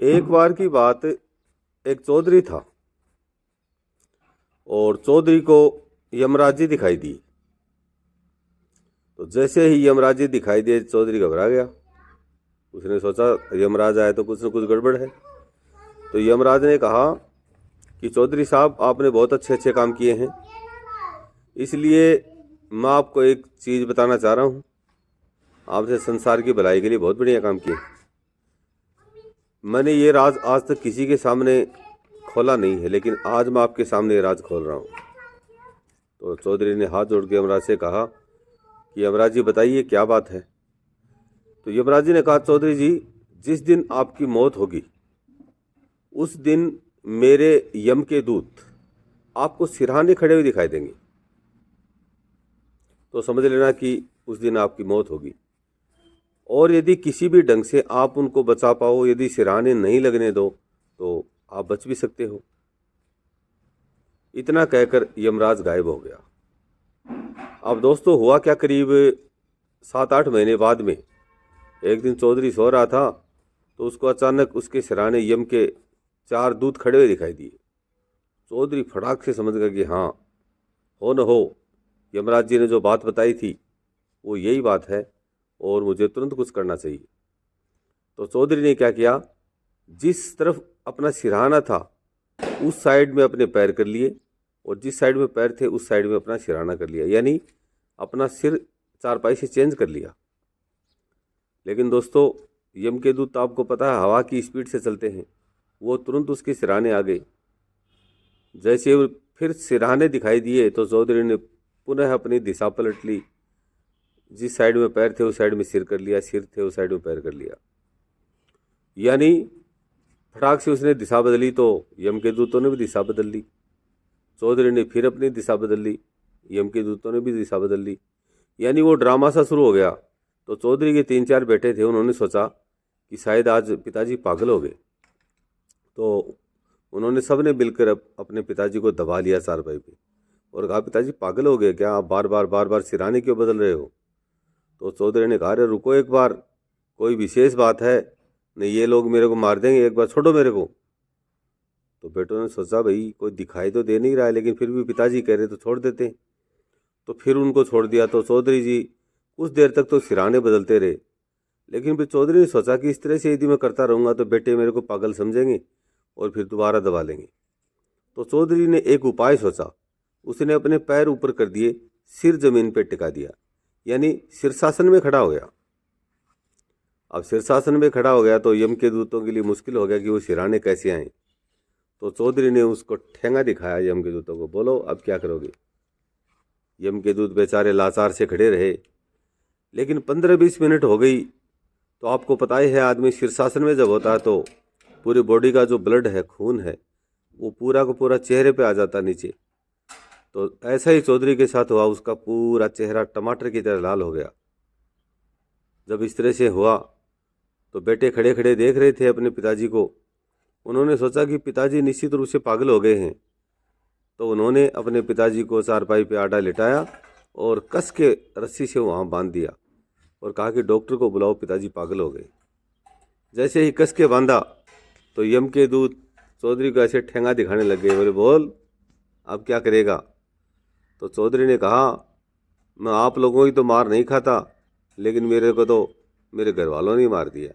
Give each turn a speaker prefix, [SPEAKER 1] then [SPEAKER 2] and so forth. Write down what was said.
[SPEAKER 1] एक बार की बात, एक चौधरी था और चौधरी को यमराज जी दिखाई दी। तो जैसे ही यमराज जी दिखाई दिए चौधरी घबरा गया। उसने सोचा यमराज आए तो कुछ न कुछ गड़बड़ है। तो यमराज ने कहा कि चौधरी साहब, आपने बहुत अच्छे अच्छे काम किए हैं, इसलिए मैं आपको एक चीज़ बताना चाह रहा हूँ। आपने संसार की भलाई के लिए बहुत बढ़िया काम किए। मैंने ये राज आज तक किसी के सामने खोला नहीं है, लेकिन आज मैं आपके सामने ये राज खोल रहा हूँ। तो चौधरी ने हाथ जोड़ के यमराज से कहा कि यमराज जी बताइए क्या बात है। तो यमराज जी ने कहा, चौधरी जी, जिस दिन आपकी मौत होगी उस दिन मेरे यम के दूत आपको सिरहाने खड़े हुए दिखाई देंगे। तो समझ लेना कि उस दिन आपकी मौत होगी, और यदि किसी भी ढंग से आप उनको बचा पाओ, यदि सिरहाने नहीं लगने दो तो आप बच भी सकते हो। इतना कहकर यमराज गायब हो गया। अब दोस्तों हुआ क्या, करीब 7-8 महीने बाद में एक दिन चौधरी सो रहा था तो उसको अचानक उसके सिरहाने यम के 4 दूत खड़े हुए दिखाई दिए। चौधरी फटाक से समझ गया कि हाँ, हो न हो यमराज जी ने जो बात बताई थी वो यही बात है और मुझे तुरंत कुछ करना चाहिए। तो चौधरी ने क्या किया, जिस तरफ अपना सिरहाना था उस साइड में अपने पैर कर लिए और जिस साइड में पैर थे उस साइड में अपना सिरहाना कर लिया, यानी अपना सिर चारपाई से चेंज कर लिया। लेकिन दोस्तों यम के दूत तो आपको पता है हवा की स्पीड से चलते हैं, वो तुरंत उसके सिरहाने आ गए। जैसे फिर सिरहाने दिखाई दिए तो चौधरी ने पुनः अपनी दिशा पलट ली। जिस साइड में पैर थे उस साइड में सिर कर लिया, सिर थे उस साइड में पैर कर लिया, यानी फटाक से उसने दिशा बदली तो यम के दूतों ने भी दिशा बदल ली। चौधरी ने फिर अपनी दिशा बदल ली, यम के दूतों ने भी दिशा बदल ली, यानी वो ड्रामा सा शुरू हो गया। तो चौधरी के 3-4 बेटे थे, उन्होंने सोचा कि शायद आज पिताजी पागल हो गए। तो उन्होंने सब ने मिलकर अपने पिताजी को दबा लिया चारपाई पे और कहा, पिताजी पागल हो गए क्या, आप बार बार सिरहाने क्यों बदल रहे हो। तो चौधरी ने कहा, अरे रुको एक बार, कोई विशेष बात है, नहीं ये लोग मेरे को मार देंगे, एक बार छोड़ो मेरे को। तो बेटों ने सोचा भाई कोई दिखाई तो दे नहीं रहा है, लेकिन फिर भी पिताजी कह रहे तो छोड़ देते। तो फिर उनको छोड़ दिया। तो चौधरी जी कुछ देर तक तो सिरहाने बदलते रहे, लेकिन फिर चौधरी ने सोचा कि इस तरह से यदि मैं करता रहूँगा तो बेटे मेरे को पागल समझेंगे और फिर दोबारा दबा लेंगे। तो चौधरी ने एक उपाय सोचा। उसने अपने पैर ऊपर कर दिए, सिर जमीन पर टिका दिया, यानी शीर्षासन में खड़ा हो गया। अब शीर्षासन में खड़ा हो गया तो यम के दूतों के लिए मुश्किल हो गया कि वो सिरहाने कैसे आए। तो चौधरी ने उसको ठेंगा दिखाया यम के दूतों को, बोलो अब क्या करोगे। यम के दूत बेचारे लाचार से खड़े रहे, लेकिन 15-20 मिनट हो गई। तो आपको पता ही है आदमी शीर्षासन में जब होता है तो पूरी बॉडी का जो ब्लड है, खून है, वो पूरा का पूरा चेहरे पे आ जाता नीचे। तो ऐसा ही चौधरी के साथ हुआ, उसका पूरा चेहरा टमाटर की तरह लाल हो गया। जब इस तरह से हुआ तो बेटे खड़े खड़े देख रहे थे अपने पिताजी को। उन्होंने सोचा कि पिताजी निश्चित रूप से पागल हो गए हैं। तो उन्होंने अपने पिताजी को चारपाई पे आड़ा लिटाया और कस के रस्सी से वहाँ बांध दिया और कहा कि डॉक्टर को बुलाओ, पिताजी पागल हो गए। जैसे ही कस के बांधा तो यम के दूत चौधरी को ऐसे ठेंगा दिखाने लग गए, बोले बोल अब क्या करेगा। तो चौधरी ने कहा, मैं आप लोगों की तो मार नहीं खाता, लेकिन मेरे को तो मेरे घर वालों ने मार दिया।